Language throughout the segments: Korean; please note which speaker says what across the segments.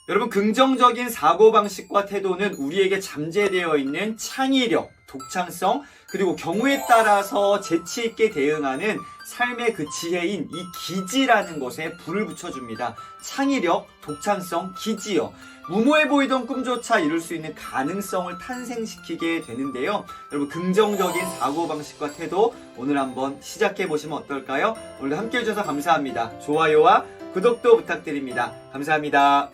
Speaker 1: 여러분, 긍정적인 사고방식과 태도는 우리에게 잠재되어 있는 창의력, 독창성, 그리고 경우에 따라서 재치있게 대응하는 삶의 그 지혜인 이 기지라는 것에 불을 붙여줍니다. 창의력, 독창성, 기지요. 무모해 보이던 꿈조차 이룰 수 있는 가능성을 탄생시키게 되는데요. 여러분, 긍정적인 사고방식과 태도 오늘 한번 시작해 보시면 어떨까요? 오늘도 함께 해주셔서 감사합니다. 좋아요와 구독도 부탁드립니다. 감사합니다.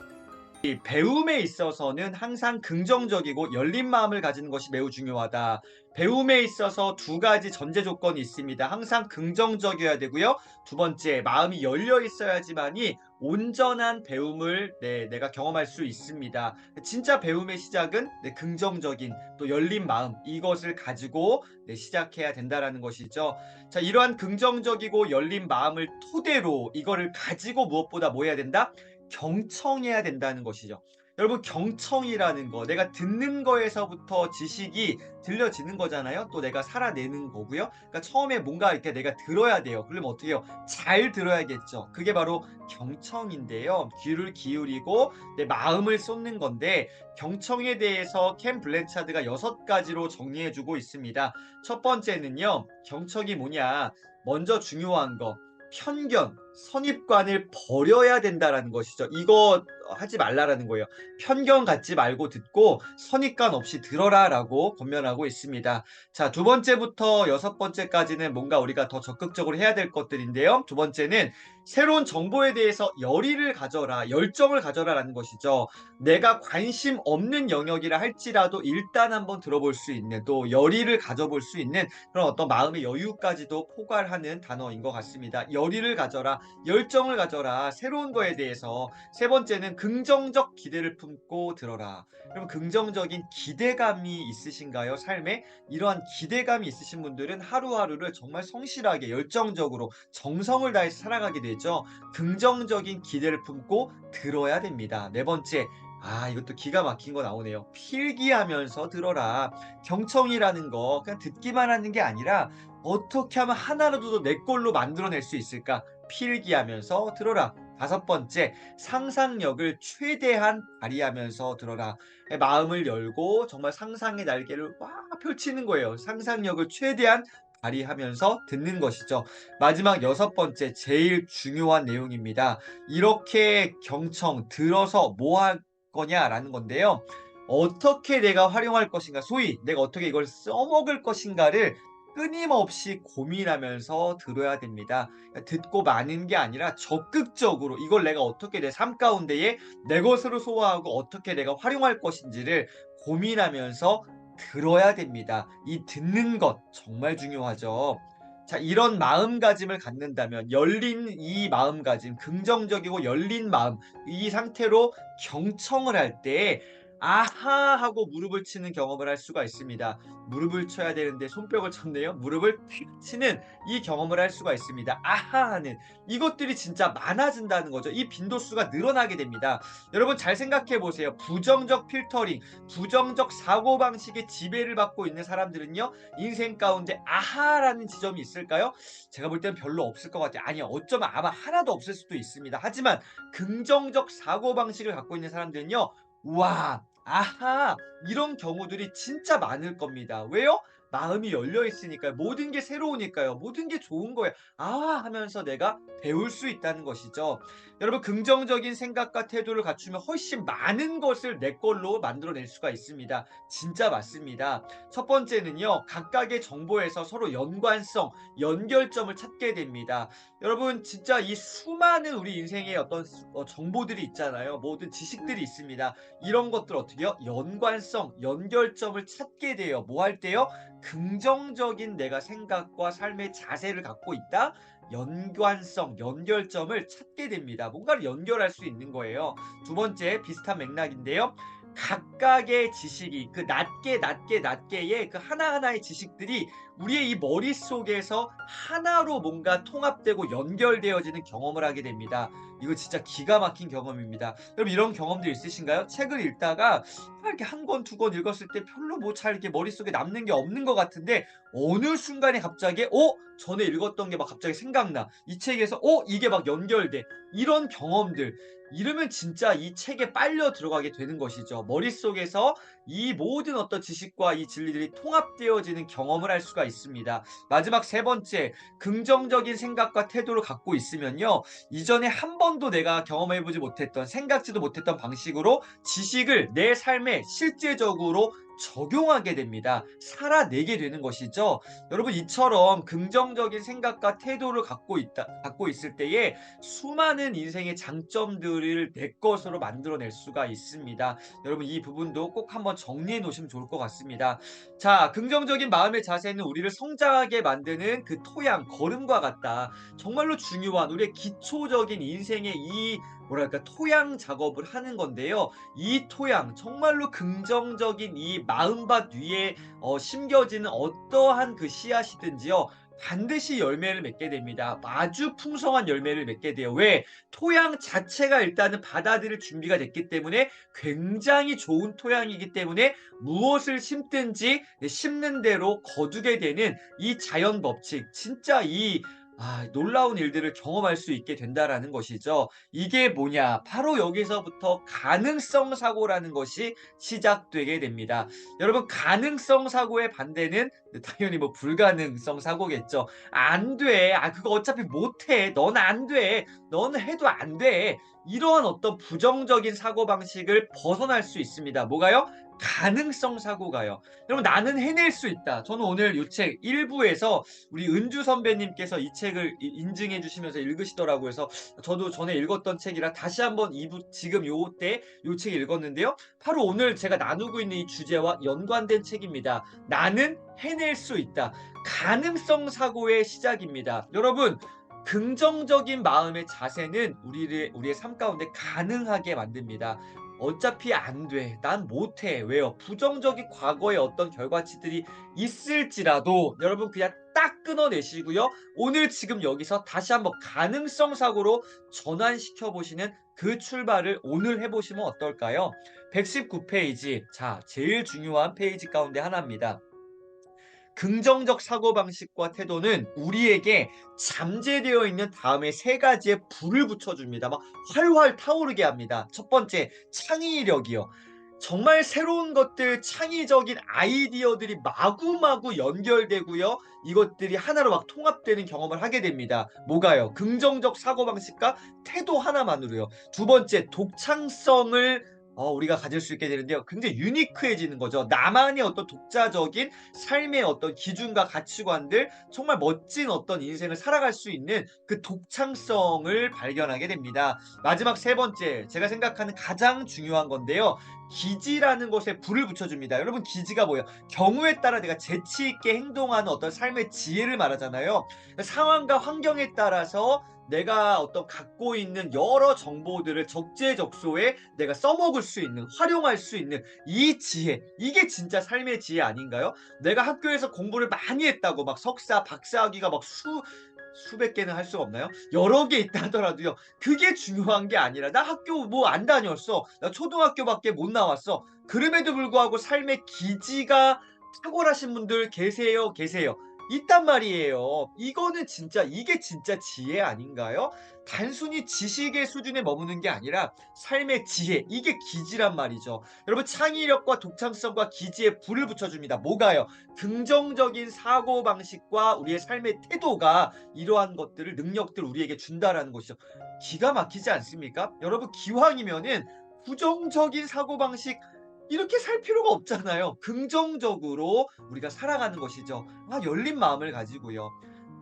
Speaker 1: 이 배움에 있어서는 항상 긍정적이고 열린 마음을 가지는 것이 매우 중요하다. 배움에 있어서 두 가지 전제 조건이 있습니다. 항상 긍정적이어야 되고요. 두 번째, 마음이 열려 있어야지만이 온전한 배움을 내가 경험할 수 있습니다. 진짜 배움의 시작은 긍정적인 또 열린 마음 이것을 가지고 시작해야 된다라는 것이죠. 자, 이러한 긍정적이고 열린 마음을 토대로 이거를 가지고 무엇보다 뭐 해야 된다? 경청해야 된다는 것이죠. 여러분, 경청이라는 거, 내가 듣는 거에서부터 지식이 들려지는 거잖아요. 또 내가 살아내는 거고요. 그러니까 처음에 뭔가 이렇게 내가 들어야 돼요. 그러면 어떻게 해요? 잘 들어야겠죠. 그게 바로 경청인데요. 귀를 기울이고 내 마음을 쏟는 건데, 경청에 대해서 켄 블랜차드가 6가지로 정리해 주고 있습니다. 첫 번째는요. 경청이 뭐냐? 먼저 중요한 거. 편견, 선입관을 버려야 된다라는 것이죠. 이거 하지 말라라는 거예요. 편견 갖지 말고 듣고 선입관 없이 들어라라고 권면하고 있습니다. 자, 두 번째부터 6번째까지는 뭔가 우리가 더 적극적으로 해야 될 것들인데요. 두 번째는 새로운 정보에 대해서 열의를 가져라, 열정을 가져라라는 것이죠. 내가 관심 없는 영역이라 할지라도 일단 한번 들어볼 수 있는, 또 열의를 가져볼 수 있는 그런 어떤 마음의 여유까지도 포괄하는 단어인 것 같습니다. 열의를 가져라, 열정을 가져라, 새로운 거에 대해서. 세 번째는 긍정적 기대를 품고 들어라. 여러분, 긍정적인 기대감이 있으신가요? 삶에 이러한 기대감이 있으신 분들은 하루하루를 정말 성실하게 열정적으로 정성을 다해서 살아가게 되죠. 긍정적인 기대를 품고 들어야 됩니다. 네 번째, 이것도 기가 막힌 거 나오네요. 필기하면서 들어라. 경청이라는 거 그냥 듣기만 하는 게 아니라 어떻게 하면 하나라도 내 걸로 만들어낼 수 있을까? 필기하면서 들어라. 다섯 번째, 상상력을 최대한 발휘하면서 들어라. 마음을 열고 정말 상상의 날개를 펼치는 거예요. 상상력을 최대한 발휘하면서 듣는 것이죠. 마지막 6번째, 제일 중요한 내용입니다. 이렇게 경청, 들어서 뭐 할 거냐라는 건데요. 어떻게 내가 활용할 것인가, 소위 내가 어떻게 이걸 써먹을 것인가를 끊임없이 고민하면서 들어야 됩니다. 듣고 마는 게 아니라 적극적으로 이걸 내가 어떻게 내 삶 가운데에 내 것으로 소화하고 어떻게 내가 활용할 것인지를 고민하면서 들어야 됩니다. 이 듣는 것 정말 중요하죠. 자, 이런 마음가짐을 갖는다면, 열린 이 마음가짐, 긍정적이고 열린 마음, 이 상태로 경청을 할 때 아하 하고 무릎을 치는 경험을 할 수가 있습니다. 무릎을 쳐야 되는데 손뼉을 쳤네요. 무릎을 탁 치는 이 경험을 할 수가 있습니다. 아하 하는 이것들이 진짜 많아진다는 거죠. 이 빈도수가 늘어나게 됩니다. 여러분, 잘 생각해 보세요. 부정적 필터링, 부정적 사고방식의 지배를 받고 있는 사람들은요, 인생 가운데 아하라는 지점이 있을까요? 제가 볼 때는 별로 없을 것 같아요. 아니요, 어쩌면 아마 하나도 없을 수도 있습니다. 하지만 긍정적 사고방식을 갖고 있는 사람들은요, 와, 아하, 이런 경우들이 진짜 많을 겁니다. 왜요? 마음이 열려 있으니까요. 모든 게 새로우니까요. 모든 게 좋은 거예요. 하면서 내가 배울 수 있다는 것이죠. 여러분, 긍정적인 생각과 태도를 갖추면 훨씬 많은 것을 내 걸로 만들어낼 수가 있습니다. 진짜 맞습니다. 첫 번째는요, 각각의 정보에서 서로 연관성, 연결점을 찾게 됩니다. 여러분, 진짜 이 수많은 우리 인생의 어떤 정보들이 있잖아요. 모든 지식들이 있습니다. 이런 것들 어떻게 요? 연관성, 연결점을 찾게 돼요. 뭐 할 때요? 긍정적인 내가 생각과 삶의 자세를 갖고 있다. 연관성, 연결점을 찾게 됩니다. 뭔가를 연결할 수 있는 거예요. 두 번째, 비슷한 맥락인데요. 각각의 지식이 그 낮게의 그 하나하나의 지식들이 우리의 이 머릿속에서 하나로 뭔가 통합되고 연결되어지는 경험을 하게 됩니다. 이거 진짜 기가 막힌 경험입니다. 여러분 이런 경험도 있으신가요? 책을 읽다가 이렇게 한 권, 두 권 읽었을 때 별로 뭐 잘 이렇게 머릿속에 남는 게 없는 것 같은데 어느 순간에 갑자기 전에 읽었던 게 막 갑자기 생각나. 이 책에서 이게 막 연결돼. 이런 경험들. 이러면 진짜 이 책에 빨려 들어가게 되는 것이죠. 머릿속에서 이 모든 어떤 지식과 이 진리들이 통합되어지는 경험을 할 수가 있습니다. 마지막 세 번째, 긍정적인 생각과 태도를 갖고 있으면요. 이전에 한 번도 내가 경험해 보지 못했던 생각지도 못했던 방식으로 지식을 내 삶에 실제적으로 적용하게 됩니다. 살아내게 되는 것이죠. 여러분 이처럼 긍정적인 생각과 태도를 갖고 있을 때에 수많은 인생의 장점들을 내 것으로 만들어낼 수가 있습니다. 여러분 이 부분도 꼭 한번 정리해 놓으시면 좋을 것 같습니다. 자, 긍정적인 마음의 자세는 우리를 성장하게 만드는 그 토양, 걸음과 같다. 정말로 중요한 우리의 기초적인 인생의 이 뭐랄까 토양 작업을 하는 건데요. 이 토양 정말로 긍정적인 이 마음밭 위에 심겨지는 어떠한 그 씨앗이든지요. 반드시 열매를 맺게 됩니다. 아주 풍성한 열매를 맺게 돼요. 왜? 토양 자체가 일단은 받아들일 준비가 됐기 때문에 굉장히 좋은 토양이기 때문에 무엇을 심든지 심는 대로 거두게 되는 이 자연 법칙. 진짜 이 놀라운 일들을 경험할 수 있게 된다라는 것이죠. 이게 뭐냐? 바로 여기서부터 가능성 사고라는 것이 시작되게 됩니다. 여러분 가능성 사고의 반대는 당연히 뭐 불가능성 사고겠죠. "안 돼. 그거 어차피 못 해. 넌 안 돼. 너는 해도 안 돼." 이러한 어떤 부정적인 사고방식을 벗어날 수 있습니다. 뭐가요? 가능성 사고가요. 여러분 '나는 해낼 수 있다.' 저는 오늘 요 책 1 부에서 우리 은주 선배님께서 이 책을 인증해 주시면서 읽으시더라고요. 그래서 저도 전에 읽었던 책이라 다시 한번 2부 지금 요때 요 책을 읽었는데요. 바로 오늘 제가 나누고 있는 이 주제와 연관된 책입니다. '나는 해낼 수 있다.' 가능성 사고의 시작입니다. 여러분 긍정적인 마음의 자세는 우리의 삶 가운데 가능하게 만듭니다. 어차피 안 돼. 난 못해. 왜요? 부정적인 과거의 어떤 결과치들이 있을지라도 여러분 그냥 딱 끊어내시고요. 오늘 지금 여기서 다시 한번 가능성 사고로 전환시켜 보시는 그 출발을 오늘 해 보시면 어떨까요? 119 페이지. 자, 제일 중요한 페이지 가운데 하나입니다. 긍정적 사고방식과 태도는 우리에게 잠재되어 있는 다음에 세 가지의 불을 붙여줍니다. 막 활활 타오르게 합니다. 첫 번째, 창의력이요. 정말 새로운 것들, 창의적인 아이디어들이 마구마구 연결되고요. 이것들이 하나로 막 통합되는 경험을 하게 됩니다. 뭐가요? 긍정적 사고방식과 태도 하나만으로요. 두 번째, 독창성을 우리가 가질 수 있게 되는데요. 굉장히 유니크해지는 거죠. 나만의 어떤 독자적인 삶의 어떤 기준과 가치관들, 정말 멋진 어떤 인생을 살아갈 수 있는 그 독창성을 발견하게 됩니다. 마지막 세 번째, 제가 생각하는 가장 중요한 건데요. 기지라는 것에 불을 붙여줍니다. 여러분, 기지가 뭐예요? 경우에 따라 내가 재치 있게 행동하는 어떤 삶의 지혜를 말하잖아요. 상황과 환경에 따라서 내가 어떤 갖고 있는 여러 정보들을 적재적소에 내가 써먹을 수 있는, 활용할 수 있는 이 지혜, 이게 진짜 삶의 지혜 아닌가요? 내가 학교에서 공부를 많이 했다고 막 석사, 박사학위가 막 수백 개는 할 수가 없나요? 여러 개 있다 하더라도요. 그게 중요한 게 아니라 나 학교 뭐 안 다녔어. 나 초등학교밖에 못 나왔어. 그럼에도 불구하고 삶의 기지가 탁월하신 분들 계세요, 계세요. 있단 말이에요. 이거는 진짜 이게 진짜 지혜 아닌가요? 단순히 지식의 수준에 머무는 게 아니라 삶의 지혜, 이게 기지란 말이죠. 여러분 창의력과 독창성과 기지에 불을 붙여줍니다. 뭐가요? 긍정적인 사고방식과 우리의 삶의 태도가 이러한 것들을 능력들을 우리에게 준다라는 것이죠. 기가 막히지 않습니까? 여러분 기왕이면은 부정적인 사고방식 이렇게 살 필요가 없잖아요. 긍정적으로 우리가 살아가는 것이죠. 열린 마음을 가지고요.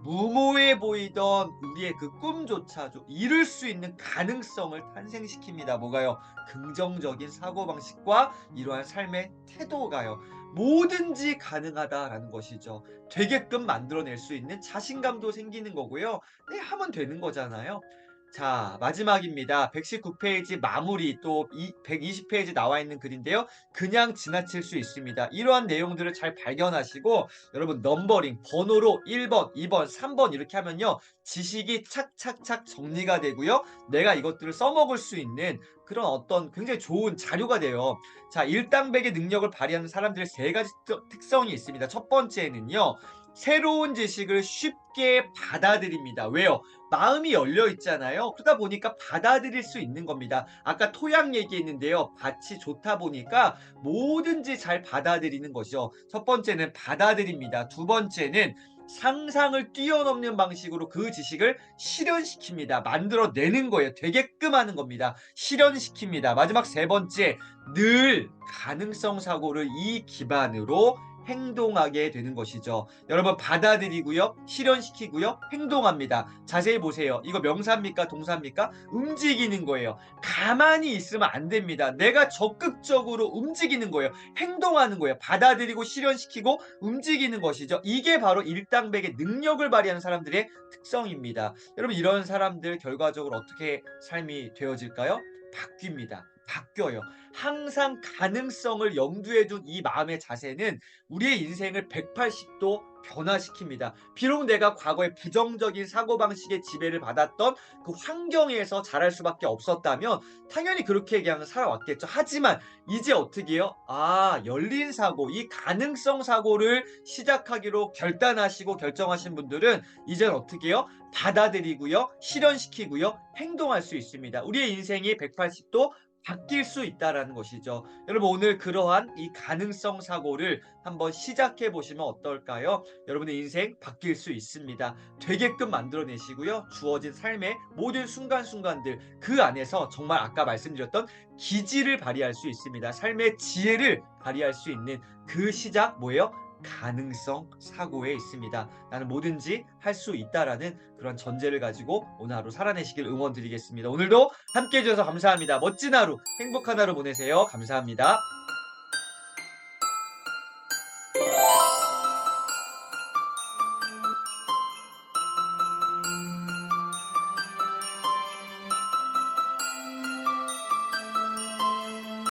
Speaker 1: 무모해 보이던 우리의 그 꿈조차도 이룰 수 있는 가능성을 탄생시킵니다. 뭐가요? 긍정적인 사고방식과 이러한 삶의 태도가요. 뭐든지 가능하다라는 것이죠. 되게끔 만들어낼 수 있는 자신감도 생기는 거고요. 네, 하면 되는 거잖아요. 자, 마지막입니다. 119페이지 마무리 또 120페이지 나와 있는 글인데요. 그냥 지나칠 수 있습니다. 이러한 내용들을 잘 발견하시고 여러분 넘버링 번호로 1번, 2번, 3번 이렇게 하면요. 지식이 착착착 정리가 되고요. 내가 이것들을 써먹을 수 있는 그런 어떤 굉장히 좋은 자료가 돼요. 자, 일당백의 능력을 발휘하는 사람들의 세 가지 특성이 있습니다. 첫 번째는요. 새로운 지식을 쉽게 받아들입니다. 왜요? 마음이 열려 있잖아요. 그러다 보니까 받아들일 수 있는 겁니다. 아까 토양 얘기했는데요. 밭이 좋다 보니까 뭐든지 잘 받아들이는 것이죠. 첫 번째는 받아들입니다. 두 번째는 상상을 뛰어넘는 방식으로 그 지식을 실현시킵니다. 만들어내는 거예요. 되게끔 하는 겁니다. 실현시킵니다. 마지막 세 번째, 늘 가능성 사고를 이 기반으로 행동하게 되는 것이죠. 여러분 받아들이고요. 실현시키고요. 행동합니다. 자세히 보세요. 이거 명사입니까? 동사입니까? 움직이는 거예요. 가만히 있으면 안 됩니다. 내가 적극적으로 움직이는 거예요. 행동하는 거예요. 받아들이고 실현시키고 움직이는 것이죠. 이게 바로 일당백의 능력을 발휘하는 사람들의 특성입니다. 여러분 이런 사람들 결과적으로 어떻게 삶이 되어질까요? 바뀝니다. 바뀌어요. 항상 가능성을 염두에 둔 이 마음의 자세는 우리의 인생을 180도 변화시킵니다. 비록 내가 과거에 부정적인 사고방식의 지배를 받았던 그 환경에서 자랄 수밖에 없었다면 당연히 그렇게 그냥 살아왔겠죠. 하지만 이제 어떻게 해요? 아, 열린 사고, 이 가능성 사고를 시작하기로 결단하시고 결정하신 분들은 이제는 어떻게 해요? 받아들이고요, 실현시키고요, 행동할 수 있습니다. 우리의 인생이 180도 바뀔 수 있다라는 것이죠. 여러분 오늘 그러한 이 가능성 사고를 한번 시작해 보시면 어떨까요? 여러분의 인생 바뀔 수 있습니다. 되게끔 만들어내시고요. 주어진 삶의 모든 순간순간들 그 안에서 정말 아까 말씀드렸던 기지를 발휘할 수 있습니다. 삶의 지혜를 발휘할 수 있는 그 시작 뭐예요? 가능성 사고에 있습니다. 나는 뭐든지 할 수 있다라는 그런 전제를 가지고 오늘 하루 살아내시길 응원드리겠습니다. 오늘도 함께 해주셔서 감사합니다. 멋진 하루, 행복한 하루 보내세요. 감사합니다.